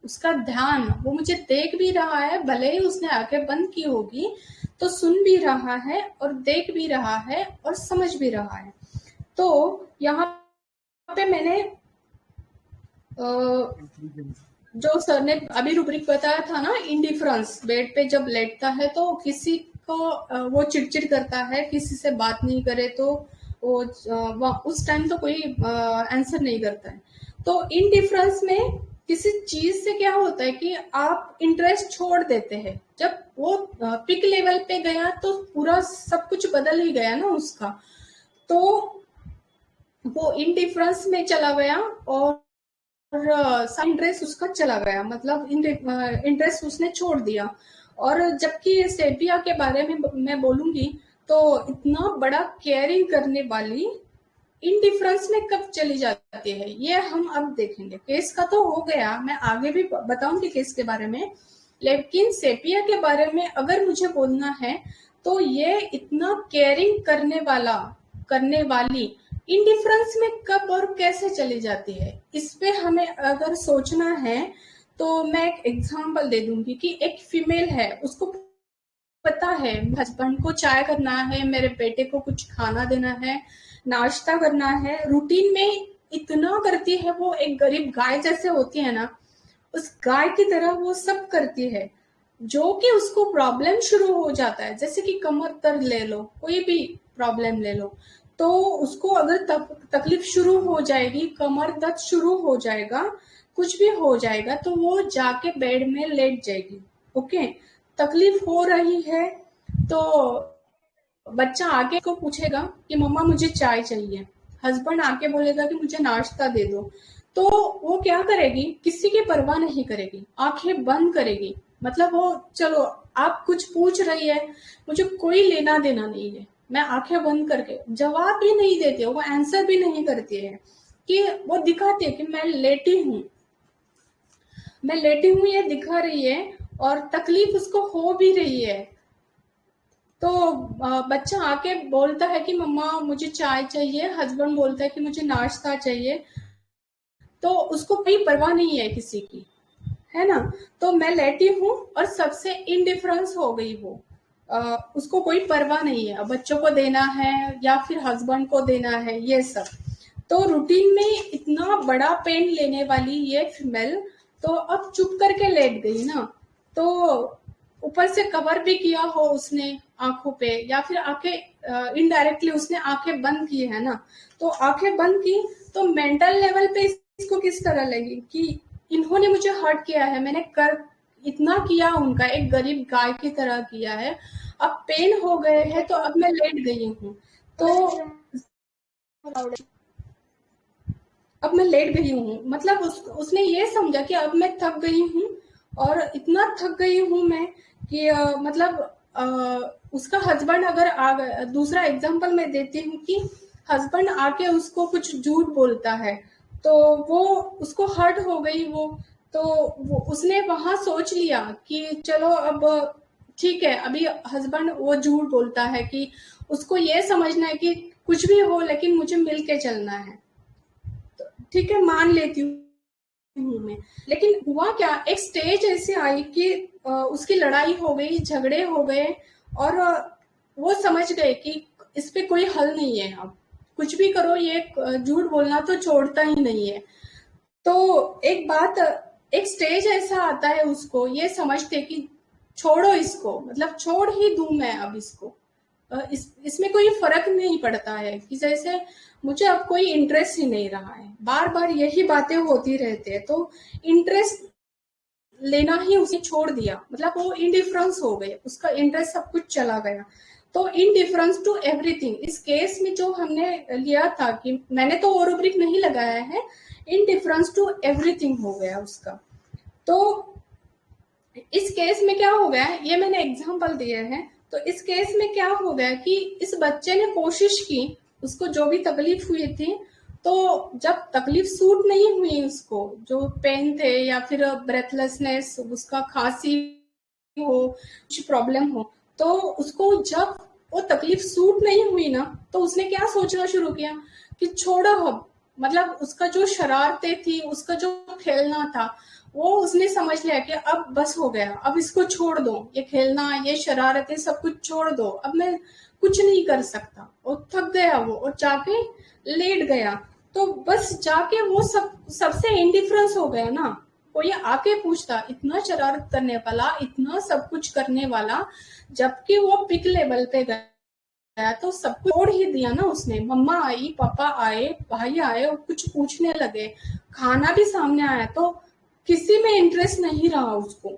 उसका ध्यान, वो मुझे देख भी रहा है, भले ही उसने आंखें बंद की होगी तो सुन भी रहा है और देख भी रहा है और समझ भी रहा है। तो यहाँ पे मैंने जो सर ने अभी रूब्रिक बताया था ना, इंडिफरेंस, बेड पे जब लेटता है तो किसी को वो चिड़चिड़ करता है, किसी से बात नहीं करे तो वो उस टाइम तो कोई आंसर नहीं करता है। तो इंडिफरेंस में किसी चीज से क्या होता है कि आप इंटरेस्ट छोड़ देते हैं। जब वो पिक लेवल पे गया तो पूरा सब कुछ बदल ही गया ना उसका। तो वो इंडिफरेंस में चला गया और इंटरेस्ट उसका चला गया, मतलब इंटरेस्ट उसने छोड़ दिया। और जबकि सेपिया के बारे में मैं बोलूंगी तो इतना बड़ा केयरिंग करने वाली इंडिफरेंस में कब चली जाती है, ये हम अब देखेंगे। केस का तो हो गया, मैं आगे भी बताऊंगी केस के बारे में। लेकिन सेपिया के बारे में अगर मुझे बोलना है तो ये इतना केयरिंग करने वाली इंडिफरेंस में कब और कैसे चली जाती है, इस पे हमें अगर सोचना है तो मैं एक एग्जांपल दे दूंगी कि एक फीमेल है, उसको पता है हस्बैंड को चाय करना है, मेरे बेटे को कुछ खाना देना है, नाश्ता करना है, रूटीन में इतना करती है वो, एक गरीब गाय जैसे होती है ना, उस गाय की तरह वो सब करती है। जो कि उसको प्रॉब्लम शुरू हो जाता है, जैसे कि कमर दर्द ले लो, कोई भी प्रॉब्लम ले लो, तो उसको अगर तकलीफ शुरू हो जाएगी, कमर दर्द शुरू हो जाएगा, कुछ भी हो जाएगा, तो वो जाके बेड में लेट जाएगी। ओके, तकलीफ हो रही है तो बच्चा आके को पूछेगा कि मम्मा मुझे चाय चाहिए, हस्बैंड आके बोलेगा कि मुझे नाश्ता दे दो, तो वो क्या करेगी, किसी की परवाह नहीं करेगी, आंखें बंद करेगी। मतलब वो, चलो आप कुछ पूछ रही है, मुझे कोई लेना देना नहीं है, मैं आंखें बंद करके जवाब भी नहीं देती है, वो आंसर भी नहीं करती है, कि वो दिखाती है कि मैं लेटी हूँ, मैं लेटी हूँ, ये दिखा रही है, और तकलीफ उसको हो भी रही है। तो बच्चा आके बोलता है कि मम्मा मुझे चाय चाहिए, हस्बैंड बोलता है कि मुझे नाश्ता चाहिए, तो उसको कोई परवाह नहीं है किसी की, है ना। तो मैं लेटी हूँ और सबसे इंडिफरेंस हो गई वो, उसको कोई परवाह नहीं है, बच्चों को देना है या फिर हस्बैंड को देना है, ये सब। तो रूटीन में इतना बड़ा पेन लेने वाली ये फीमेल तो अब चुप करके लेट गई ना, तो ऊपर से कवर भी किया हो उसने आंखों पे, या फिर आंखें इनडायरेक्टली उसने आंखें बंद की है ना, तो आंखें बंद की तो मेंटल लेवल पे इसको किस तरह लगी कि इन्होंने मुझे हर्ट किया है, मैंने कर इतना किया उनका, एक गरीब गाय की तरह किया है, अब पेन हो गए हैं तो अब मैं लेट गई हूँ, तो अब मैं लेट गई हूँ। मतलब उसने ये समझा कि अब मैं थक गई हूँ, और इतना थक गई हूँ मैं कि उसका हस्बैंड अगर आ गया, दूसरा एग्जांपल मैं देती हूँ कि हस्बैंड आके उसको कुछ झूठ बोलता है तो वो उसको हर्ट हो गई वो, तो उसने वहां सोच लिया कि चलो अब ठीक है, अभी हस्बैंड वो झूठ बोलता है कि उसको ये समझना है कि कुछ भी हो लेकिन मुझे मिल के चलना है, ठीक है मान लेती हूँ मैं। लेकिन हुआ क्या, एक स्टेज ऐसे आई कि उसकी लड़ाई हो गई, झगड़े हो गए, और वो समझ गए कि इस पे कोई हल नहीं है अब, कुछ भी करो ये झूठ बोलना तो छोड़ता ही नहीं है। तो एक स्टेज ऐसा आता है उसको ये समझते कि छोड़ो इसको, मतलब छोड़ ही दूं मैं अब इसको। इसमें कोई फर्क नहीं पड़ता है कि जैसे मुझे अब कोई इंटरेस्ट ही नहीं रहा है, बार बार यही बातें होती रहती है, तो इंटरेस्ट लेना ही उसे छोड़ दिया, मतलब वो इनडिफरेंस हो गए, उसका इंटरेस्ट सब कुछ चला गया। तो इनडिफरेंस टू एवरीथिंग इस केस में जो हमने लिया था कि मैंने तो और रुब्रिक नहीं लगाया है, इनडिफरेंस टू एवरीथिंग हो गया उसका। तो इस केस में क्या हो गया, ये मैंने एग्जांपल दिए हैं। तो इस केस में क्या हो गया कि इस बच्चे ने कोशिश की, उसको जो भी तकलीफ हुई थी, तो जब तकलीफ सूट नहीं हुई उसको, जो पेन थे या फिर ब्रेथलेसनेस, उसका खांसी हो, कुछ प्रॉब्लम हो, तो उसको जब वो तकलीफ सूट नहीं हुई ना, तो उसने क्या सोचना शुरू किया कि छोड़ो अब, मतलब उसका जो शरारतें थी, उसका जो खेलना था, वो उसने समझ लिया कि अब बस हो गया, अब इसको छोड़ दो, ये खेलना, ये शरारतें सब कुछ छोड़ दो, अब मैं कुछ नहीं कर सकता। और थक गया वो और जाके लेट गया। तो बस जाके वो सबसे इंडिफरेंस हो गया ना। कोई आके पूछता, इतना शरारत करने वाला, इतना सब कुछ करने वाला, जबकि वो पिक लेवल पे गया तो सब कुछ छोड़ ही दिया ना उसने। मम्मा आई, पापा आए, भाई आए और कुछ पूछने लगे, खाना भी सामने आया, तो किसी में इंटरेस्ट नहीं रहा उसको।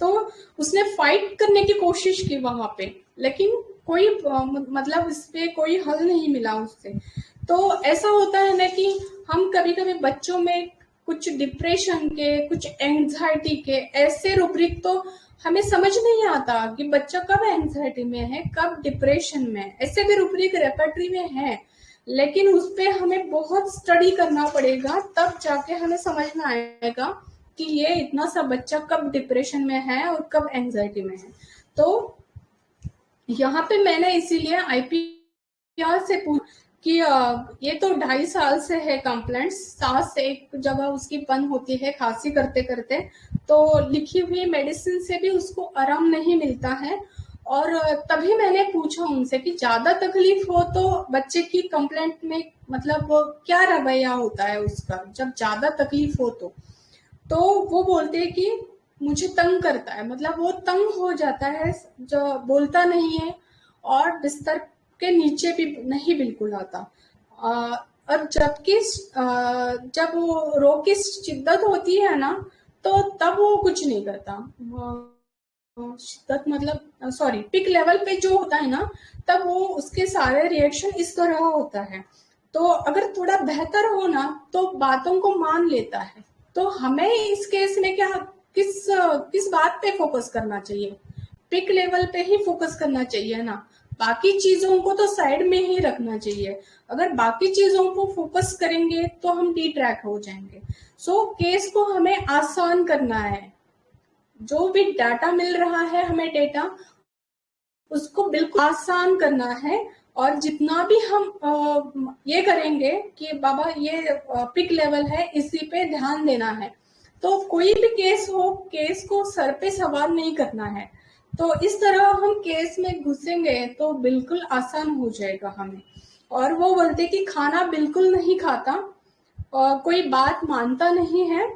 तो उसने फाइट करने की कोशिश की वहां पे, लेकिन कोई मतलब इस पे कोई हल नहीं मिला उससे। तो ऐसा होता है ना कि हम कभी कभी बच्चों में कुछ डिप्रेशन के, कुछ एंजाइटी के ऐसे रूब्रिक तो हमें समझ नहीं आता कि बच्चा कब एंजाइटी में है, कब डिप्रेशन में है। ऐसे भी रूब्रिक रेपर्टरी में है, लेकिन उस पे हमें बहुत स्टडी करना पड़ेगा, तब जाके हमें समझ में आएगा कि ये इतना सा बच्चा कब डिप्रेशन में है और कब एंजाइटी में है। तो यहाँ पे मैंने इसीलिए IPR से पूछ कि ये तो 2.5 साल से है कंप्लेंट्स, सांस से एक जगह उसकी बंद होती है खांसी करते करते, तो लिखी हुई मेडिसिन से भी उसको आराम नहीं मिलता है। और तभी मैंने पूछा उनसे कि ज्यादा तकलीफ हो तो बच्चे की कंप्लेंट में मतलब क्या रवैया होता है उसका, जब ज्यादा तकलीफ हो तो वो बोलते हैं कि मुझे तंग करता है, मतलब वो तंग हो जाता है, जो बोलता नहीं है और बिस्तर के नीचे भी नहीं बिल्कुल आता। और जबकि जब वो रोग की शिद्दत होती है ना, तो तब वो कुछ नहीं करता। शिद्दत मतलब सॉरी, पिक लेवल पे जो होता है ना, तब वो उसके सारे रिएक्शन इस तरह होता है। तो अगर थोड़ा बेहतर हो ना, तो बातों को मान लेता है। तो हमें इस केस में क्या, किस बात पे फोकस करना चाहिए? पिक लेवल पे ही फोकस करना चाहिए ना, बाकी चीजों को तो साइड में ही रखना चाहिए। अगर बाकी चीजों को फोकस करेंगे तो हम डी ट्रैक हो जाएंगे। सो केस को हमें आसान करना है, जो भी डाटा मिल रहा है हमें डेटा, उसको बिल्कुल आसान करना है। और जितना भी हम ये करेंगे कि बाबा ये पिक लेवल है, इसी पे ध्यान देना है, तो कोई भी केस हो, केस को सर पे सवार नहीं करना है। तो इस तरह हम केस में घुसेंगे तो बिल्कुल आसान हो जाएगा हमें। और वो बोलते कि खाना बिल्कुल नहीं खाता और कोई बात मानता नहीं है।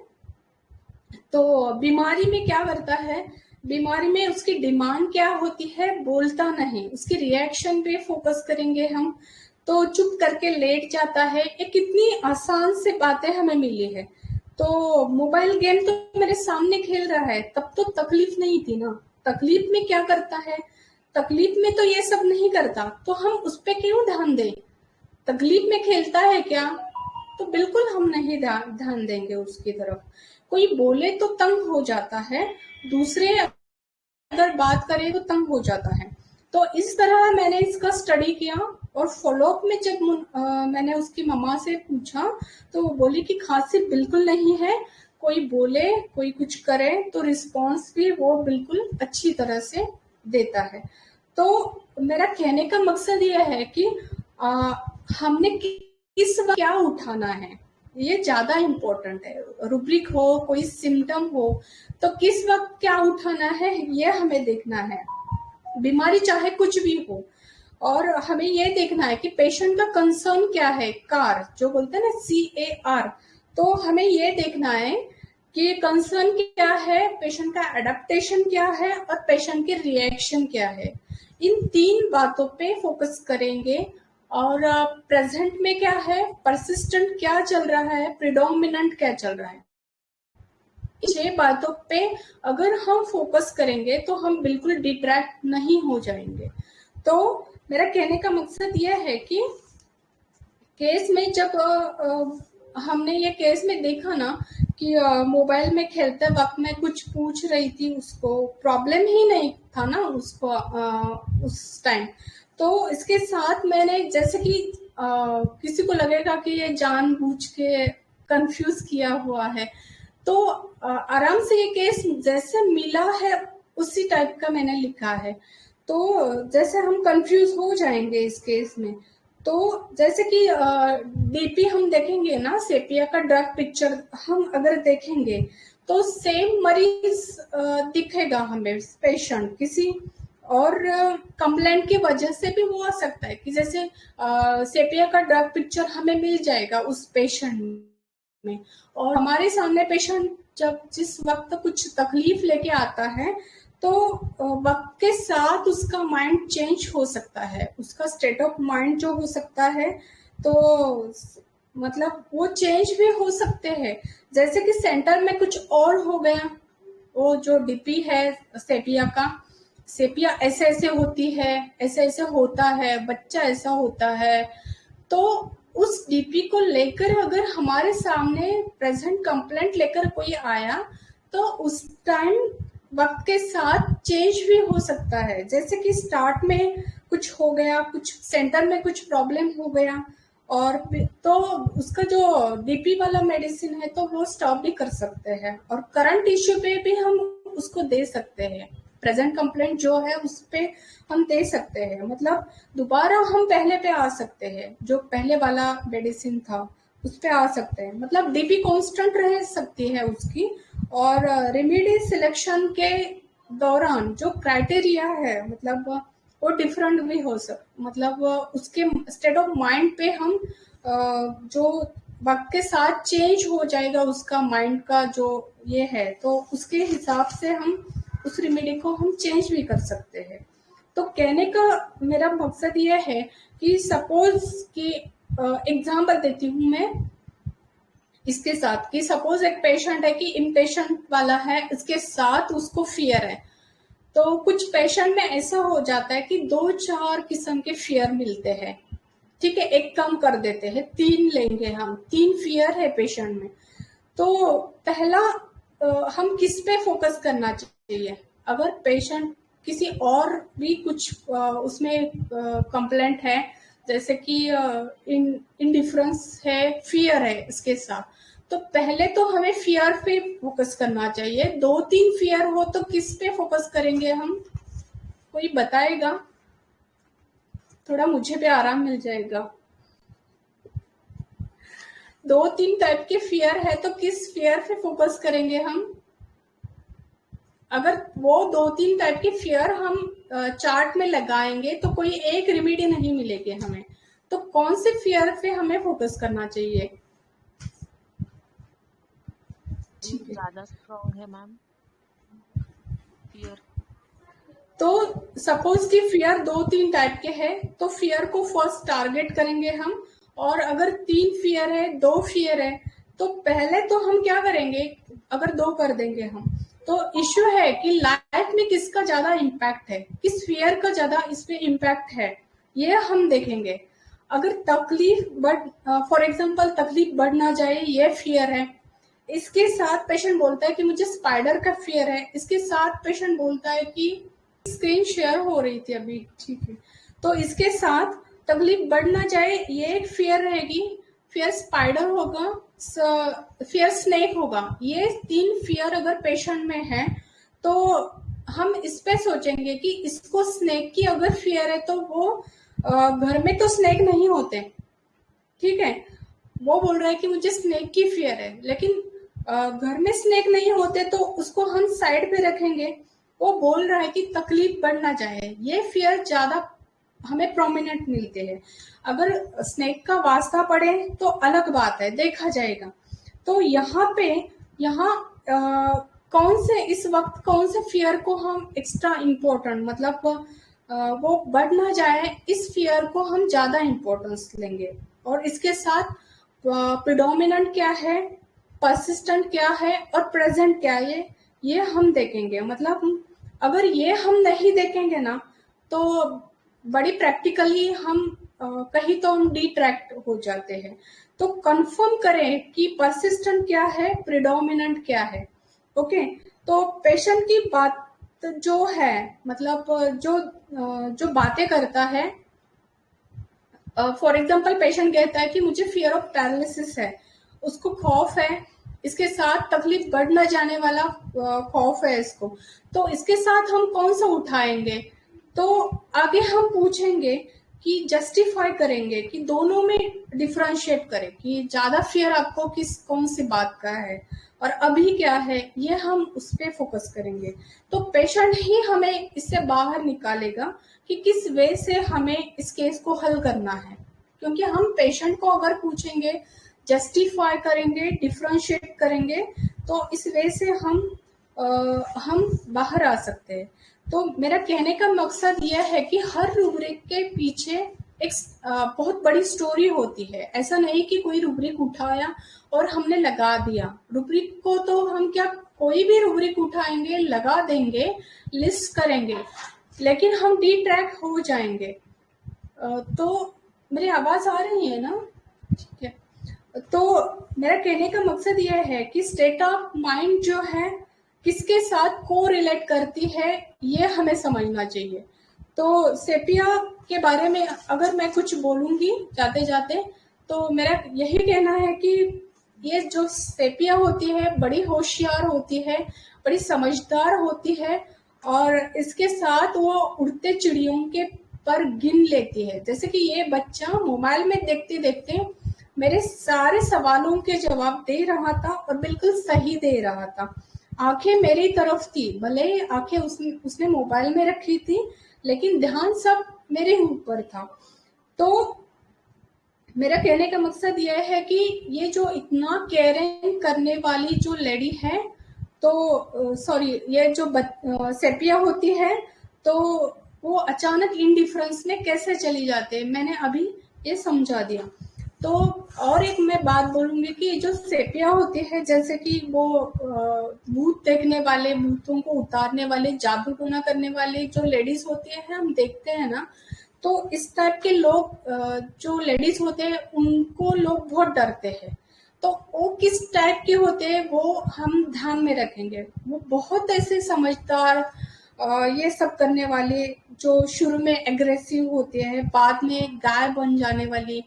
तो बीमारी में क्या करता है, बीमारी में उसकी डिमांड क्या होती है, बोलता नहीं, उसकी रिएक्शन पे फोकस करेंगे हम, तो चुप करके लेट जाता है। ये कितनी आसान से बातें हमें मिली है। तो मोबाइल गेम तो मेरे सामने खेल रहा है, तब तो तकलीफ नहीं थी ना। तकलीफ में क्या करता है, तकलीफ में तो ये सब नहीं करता, तो हम उस पर क्यों ध्यान दें? तकलीफ में खेलता है क्या, तो बिल्कुल हम नहीं ध्यान देंगे उसकी तरफ। कोई बोले तो तंग हो जाता है, दूसरे अगर बात करें तो तंग हो जाता है। तो इस तरह मैंने इसका स्टडी किया। और फॉलोअप में जब मैंने उसकी मम्मा से पूछा, तो वो बोली कि खांसी बिल्कुल नहीं है, कोई बोले, कोई कुछ करे तो रिस्पॉन्स भी वो बिल्कुल अच्छी तरह से देता है। तो मेरा कहने का मकसद ये है कि हमने किस वक्त क्या उठाना है, ये ज्यादा इम्पोर्टेंट है। रूब्रिक हो, कोई सिम्टम हो, तो किस वक्त क्या उठाना है ये हमें देखना है। बीमारी चाहे कुछ भी हो, और हमें ये देखना है कि पेशेंट का कंसर्न क्या है, कार जो बोलते हैं ना, CAR। तो हमें ये देखना है कि कंसर्न क्या है, पेशेंट का एडेप्टेशन क्या है और पेशेंट के रिएक्शन क्या है। इन 3 बातों पे फोकस करेंगे। और प्रेजेंट में क्या है, परसिस्टेंट क्या चल रहा है, प्रिडोमिनेंट क्या चल रहा है। 6 बातों पे अगर हम फोकस करेंगे तो हम बिल्कुल डिट्रैक्ट नहीं हो जाएंगे। तो मेरा कहने का मकसद यह है कि केस में जब हमने ये केस में देखा ना कि मोबाइल में खेलते वक्त मैं कुछ पूछ रही थी, उसको प्रॉब्लम ही नहीं था ना उसको उस टाइम। तो इसके साथ मैंने जैसे कि किसी को लगेगा कि ये जानबूझ के कंफ्यूज किया हुआ है, तो आराम से ये केस जैसे मिला है उसी टाइप का मैंने लिखा है। तो जैसे हम कंफ्यूज हो जाएंगे इस केस में, तो जैसे कि डीपी हम देखेंगे ना, सेपिया का ड्रग पिक्चर हम अगर देखेंगे तो सेम मरीज दिखेगा हमें, पेशेंट किसी और कंप्लेंट की वजह से भी हो सकता है कि जैसे सेपिया का ड्रग पिक्चर हमें मिल जाएगा उस पेशेंट में, और हमारे सामने पेशेंट जब जिस वक्त कुछ तकलीफ लेके आता है तो वक्त के साथ उसका माइंड चेंज हो सकता है, उसका स्टेट ऑफ माइंड जो हो सकता है, तो मतलब वो चेंज भी हो सकते हैं। जैसे कि सेंटर में कुछ और हो गया, वो जो डीपी है सेपिया का, सेपिया ऐसे ऐसे होती है, ऐसे ऐसे होता है, बच्चा ऐसा होता है, तो उस डीपी को लेकर अगर हमारे सामने प्रेजेंट कंप्लेंट लेकर कोई आया तो उस टाइम वक्त के साथ चेंज भी हो सकता है। जैसे कि स्टार्ट में कुछ हो गया, कुछ सेंटर में कुछ प्रॉब्लम हो गया, और तो उसका जो डीपी वाला मेडिसिन है तो वो स्टॉप भी कर सकते हैं, और करंट इश्यू पे भी हम उसको दे सकते हैं। प्रेजेंट कंप्लेंट जो है उस पे हम दे सकते हैं, मतलब दोबारा हम पहले पे आ सकते हैं, जो पहले वाला मेडिसिन था उस पे आ सकते हैं, मतलब डीपी कांस्टेंट रह सकती है उसकी। और रेमेडी सिलेक्शन के दौरान जो क्राइटेरिया है मतलब वो डिफरेंट भी हो मतलब उसके स्टेट ऑफ माइंड पे हम जो वक्त के साथ चेंज हो जाएगा उसका माइंड का जो ये है, तो उसके हिसाब से हम उस रेमेडी को हम चेंज भी कर सकते हैं। तो कहने का मेरा मकसद ये है कि सपोज कि एग्जाम्पल देती हूँ मैं इसके साथ, कि सपोज एक पेशेंट है कि इम्पेशेंट वाला है, इसके साथ उसको फियर है। तो कुछ पेशेंट में ऐसा हो जाता है कि 2-4 किस्म के फियर मिलते हैं, ठीक है, एक कम कर देते हैं, 3 लेंगे हम, 3 फियर है पेशेंट में। तो पहला हम किस पे फोकस करना चाहिए, अगर पेशेंट किसी और भी कुछ उसमें कंप्लेंट है, जैसे कि इंडिफरेंस है, फियर है इसके साथ, तो पहले तो हमें फियर पे फोकस करना चाहिए। 2-3 फियर हो तो किस पे फोकस करेंगे हम, कोई बताएगा, थोड़ा मुझे भी आराम मिल जाएगा। 2-3 टाइप के फियर है तो किस फियर पे फोकस करेंगे हम। अगर वो 2-3 टाइप के फियर हम चार्ट में लगाएंगे तो कोई एक रेमेडी नहीं मिलेगी हमें, तो कौन से फियर पे हमें फोकस करना चाहिए। ज्यादा स्ट्रॉन्ग है मैम फियर। तो सपोज कि फियर 2-3 टाइप के हैं, तो फियर को फर्स्ट टारगेट करेंगे हम, और अगर 3 फियर है, 2 फियर है, तो पहले तो हम क्या करेंगे, अगर 2 कर देंगे हम, तो इश्यू है कि लाइफ में किसका ज्यादा इम्पैक्ट है, किस फियर का ज्यादा इस पे इम्पैक्ट है, ये हम देखेंगे। अगर तकलीफ फॉर एग्जाम्पल तकलीफ बढ़ ना जाए, ये फियर है, इसके साथ पेशेंट बोलता है कि मुझे स्पाइडर का फियर है, इसके साथ पेशेंट बोलता है कि स्क्रीन शेयर हो रही थी अभी, ठीक है, तो इसके साथ तकलीफ बढ़ ना जाए, ये एक फियर रहेगी, फियर स्पाइडर होगा, फियर स्नेक होगा। ये 3 फियर अगर पेशेंट में है तो हम इस पे सोचेंगे कि इसको स्नेक की अगर फियर है तो वो घर में तो स्नेक नहीं होते, ठीक है, वो बोल रहा है कि मुझे स्नेक की फियर है, लेकिन घर में स्नेक नहीं होते तो उसको हम साइड पे रखेंगे। वो बोल रहा है कि तकलीफ बढ़ ना जाए, ये फियर ज्यादा हमें प्रोमिनेंट मिलते हैं। अगर स्नेक का वास्ता पड़े तो अलग बात है, देखा जाएगा। तो यहाँ कौन से इस वक्त कौन से फियर को हम एक्स्ट्रा इम्पोर्टेंट, मतलब वो बढ़ ना जाए, इस फियर को हम ज़्यादा इम्पोर्टेंस लेंगे। और इसके साथ प्रिडोमिनेंट क्या है, परसिस्टेंट क्या है और प्रेजेंट क्या है, ये हम देखेंगे। मतलब अगर ये हम नहीं देखेंगे ना, तो बड़ी प्रैक्टिकली हम कहीं तो हम डिट्रैक्ट हो जाते हैं। तो कंफर्म करें कि परसिस्टेंट क्या है, प्रिडोमिनेंट क्या है। ओके, तो पेशेंट की बात जो है, मतलब जो बातें करता है, फॉर एग्जाम्पल पेशेंट कहता है कि मुझे फियर ऑफ पैरालिसिस है, उसको खौफ है, इसके साथ तकलीफ बढ़ न जाने वाला खौफ है इसको। तो इसके साथ हम कौन सा उठाएंगे, तो आगे हम पूछेंगे कि जस्टिफाई करेंगे कि दोनों में डिफरेंशिएट करें कि ज्यादा फियर आपको कौन सी बात का है और अभी क्या है, ये हम उस पर फोकस करेंगे। तो पेशेंट ही हमें इससे बाहर निकालेगा कि किस वे से हमें इस केस को हल करना है। क्योंकि हम पेशेंट को अगर पूछेंगे, जस्टिफाई करेंगे, डिफरेंशिएट करेंगे, तो इस वे से हम बाहर आ सकते हैं। तो मेरा कहने का मकसद यह है कि हर रूब्रिक के पीछे एक बहुत बड़ी स्टोरी होती है। ऐसा नहीं कि कोई रूब्रिक उठाया और हमने लगा दिया। रूब्रिक को तो हम क्या, कोई भी रूब्रिक उठाएंगे, लगा देंगे, लिस्ट करेंगे, लेकिन हम डिट्रैक्ट हो जाएंगे। तो मेरी आवाज आ रही है ना? ठीक है। तो मेरा कहने का मकसद यह है कि स्टेट ऑफ माइंड जो है किसके साथ को रिलेट करती है, ये हमें समझना चाहिए। तो सेपिया के बारे में अगर मैं कुछ बोलूंगी जाते जाते, तो मेरा यही कहना है कि ये जो सेपिया होती है बड़ी होशियार होती है, बड़ी समझदार होती है, और इसके साथ वो उड़ते चिड़ियों के पर गिन लेती है। जैसे कि ये बच्चा मोबाइल में देखते देखते मेरे सारे सवालों के जवाब दे रहा था और बिल्कुल सही दे रहा था। आंखें मेरी तरफ थी, भले ही आंखें उसने मोबाइल में रखी थी, लेकिन ध्यान सब मेरे ऊपर था। तो मेरा कहने का मकसद यह है कि ये जो इतना केयरिंग करने वाली जो लेडी है, तो ये जो सेपिया होती है, तो वो अचानक इनडिफरेंस में कैसे चली जाते हैं, मैंने अभी ये समझा दिया। तो और एक मैं बात बोलूंगी कि जो सेपिया होती है, जैसे कि वो भूत देखने वाले, भूतों को उतारने वाले, जादू टोना करने वाले जो लेडीज होती है, हम देखते हैं ना, तो इस टाइप के लोग जो लेडीज होते हैं उनको लोग बहुत डरते हैं। तो वो किस टाइप के होते हैं वो हम ध्यान में रखेंगे। वो बहुत ऐसे समझदार ये सब करने वाले, जो शुरू में एग्रेसिव होते हैं, बाद में गाय बन जाने वाली।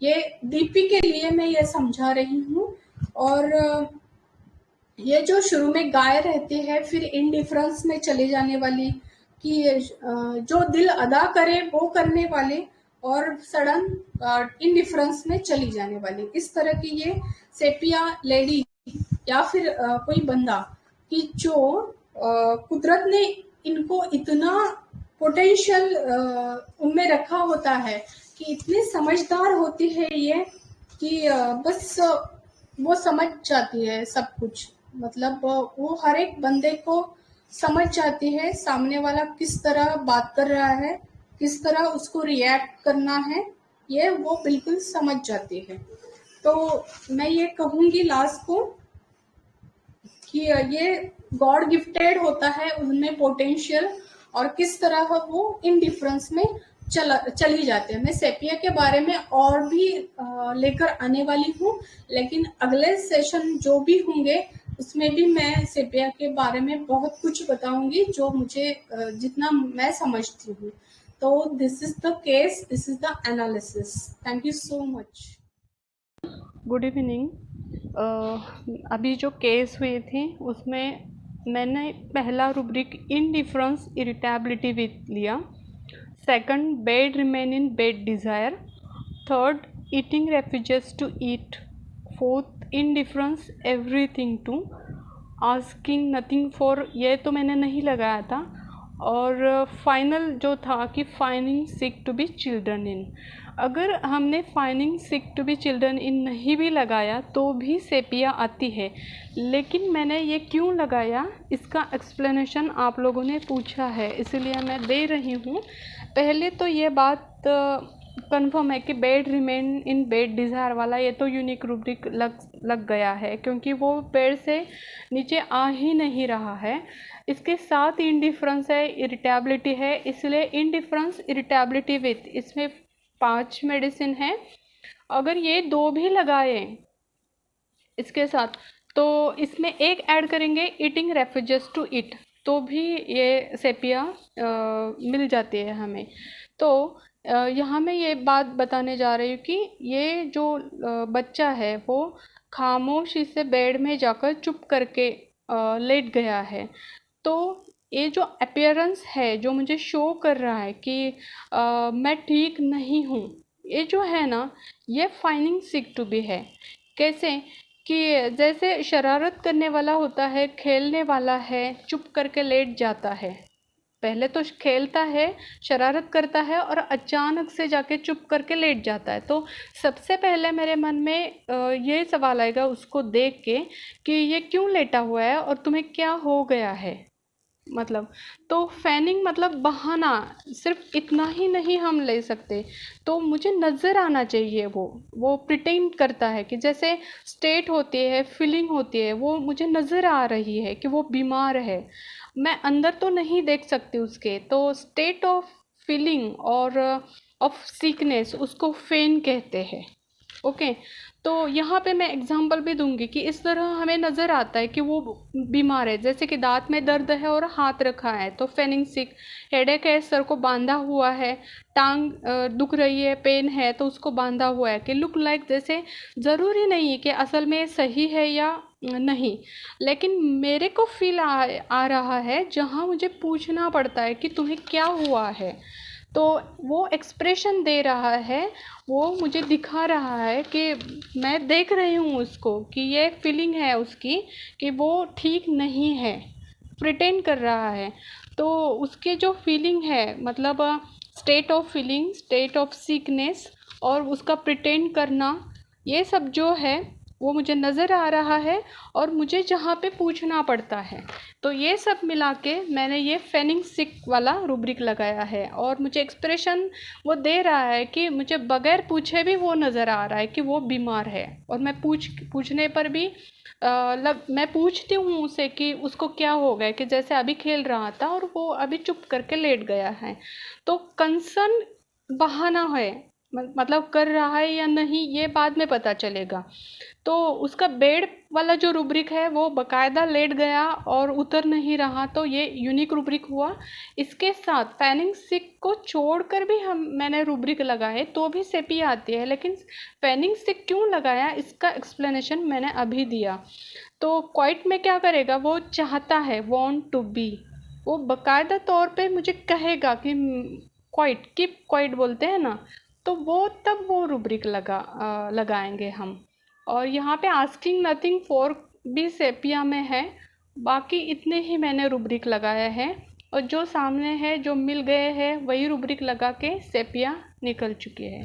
ये डीपी के लिए मैं ये समझा रही हूँ। और ये जो शुरू में गाय रहती है, फिर इनडिफरेंस में चले जाने वाली, कि जो दिल अदा करे वो करने वाले, और सडन इनडिफरेंस में चली जाने वाली, इस तरह की ये सेपिया लेडी या फिर कोई बंदा कि जो कुदरत ने इनको इतना पोटेंशियल उनमें रखा होता है कि इतनी समझदार होती है ये कि बस वो समझ जाती है सब कुछ। मतलब वो हर एक बंदे को समझ जाती है, सामने वाला किस तरह बात कर रहा है, किस तरह उसको रिएक्ट करना है, ये वो बिल्कुल समझ जाती है। तो मैं ये कहूँगी लास्ट को कि ये गॉड गिफ्टेड होता है उनमें पोटेंशियल, और किस तरह वो इनडिफरेंस में चली जाते हैं। मैं सेपिया के बारे में और भी लेकर आने वाली हूँ, लेकिन अगले सेशन जो भी होंगे उसमें भी मैं सेपिया के बारे में बहुत कुछ बताऊंगी, जो मुझे जितना मैं समझती हूँ। तो this is the case, this is the analysis. Thank you so much. Good evening. अभी जो केस हुए थे उसमें मैंने पहला रूब्रिक इनडिफरेंस इरिटेबिलिटी विथ लिया, second bed remain in bed desire, third eating refuses to eat, fourth indifference everything to, asking nothing for, ये तो मैंने नहीं लगाया था, और फाइनल जो था कि finding sick to be children in, अगर हमने finding sick to be children in नहीं भी लगाया तो भी सेपिया आती है। लेकिन मैंने ये क्यों लगाया इसका एक्सप्लेनेशन आप लोगों ने पूछा है, इसीलिए मैं दे रही हूँ। पहले तो ये बात कंफर्म है कि bed remain in bed desire वाला ये तो यूनिक रूब्रिक लग गया है, क्योंकि वो बेड से नीचे आ ही नहीं रहा है। इसके साथ इंडिफरेंस है, इरिटेबिलिटी है, इसलिए इंडिफरेंस इरिटेबिलिटी विथ, इसमें 5 मेडिसिन है। अगर ये 2 भी लगाए इसके साथ तो इसमें एक ऐड करेंगे ईटिंग रेफ्यूजेस टू इट, तो भी ये सेपिया मिल जाती है हमें। तो यहाँ मैं ये बात बताने जा रही हूँ कि ये जो बच्चा है वो खामोशी से बेड में जाकर चुप करके लेट गया है। तो ये जो अपीयरेंस है जो मुझे शो कर रहा है कि मैं ठीक नहीं हूँ, ये जो है ना ये फाइंडिंग सिक टू बी है। कैसे कि जैसे शरारत करने वाला होता है, खेलने वाला है, चुप करके लेट जाता है, पहले तो खेलता है, शरारत करता है और अचानक से जाके चुप करके लेट जाता है। तो सबसे पहले मेरे मन में ये सवाल आएगा उसको देख के कि ये क्यों लेटा हुआ है और तुम्हें क्या हो गया है, मतलब। तो फैनिंग मतलब बहाना, सिर्फ इतना ही नहीं हम ले सकते। तो मुझे नज़र आना चाहिए वो प्रिटेंड करता है कि जैसे स्टेट होती है, फीलिंग होती है, वो मुझे नज़र आ रही है कि वो बीमार है। मैं अंदर तो नहीं देख सकती उसके, तो स्टेट ऑफ फीलिंग और ऑफ सिकनेस उसको फेन कहते हैं। ओके, तो यहाँ पे मैं एग्जांपल भी दूंगी कि इस तरह हमें नज़र आता है कि वो बीमार है। जैसे कि दांत में दर्द है और हाथ रखा है तो फेनिंग सिक, हेडेक है, सर को बांधा हुआ है, टांग दुख रही है, पेन है तो उसको बांधा हुआ है। कि लुक लाइक जैसे ज़रूरी नहीं है कि असल में सही है या नहीं, लेकिन मेरे को फील आ रहा है जहाँ मुझे पूछना पड़ता है कि तुम्हें क्या हुआ है। तो वो एक्सप्रेशन दे रहा है, वो मुझे दिखा रहा है कि मैं देख रही हूँ उसको कि ये फीलिंग है उसकी कि वो ठीक नहीं है, प्रिटेंड कर रहा है। तो उसके जो फीलिंग है मतलब state of feeling, state of sickness और उसका प्रिटेंड करना, ये सब जो है वो मुझे नज़र आ रहा है और मुझे जहाँ पे पूछना पड़ता है। तो ये सब मिला के मैंने ये फेनिंग सिक वाला रूब्रिक लगाया है और मुझे एक्सप्रेशन वो दे रहा है कि मुझे बगैर पूछे भी वो नज़र आ रहा है कि वो बीमार है। और मैं पूछने पर भी मैं पूछती हूँ उसे कि उसको क्या हो गया, कि जैसे अभी खेल रहा था और वो अभी चुप करके लेट गया है। तो कंसर्न बहाना है, मतलब कर रहा है या नहीं ये बाद में पता चलेगा। तो उसका बेड वाला जो रूब्रिक है वो बकायदा लेट गया और उतर नहीं रहा, तो ये यूनिक रूब्रिक हुआ। इसके साथ फेनिंग सिक को छोड़कर भी मैंने रूब्रिक लगाए तो भी सेपी आती है, लेकिन फेनिंग सिक क्यों लगाया इसका एक्सप्लेनेशन मैंने अभी दिया। तो क्वाइट में क्या करेगा, वो चाहता है, वॉन्ट टू बी, वो बकायदा तौर पे मुझे कहेगा कि क्वाइट, कीप क्वाइट बोलते हैं ना, तो वो तब वो रूब्रिक लगाएंगे हम। और यहाँ पे आस्किंग नथिंग फॉर भी सेपिया में है। बाकी इतने ही मैंने रूब्रिक लगाया है और जो सामने है जो मिल गए हैं वही रूब्रिक लगा के सेपिया निकल चुकी है।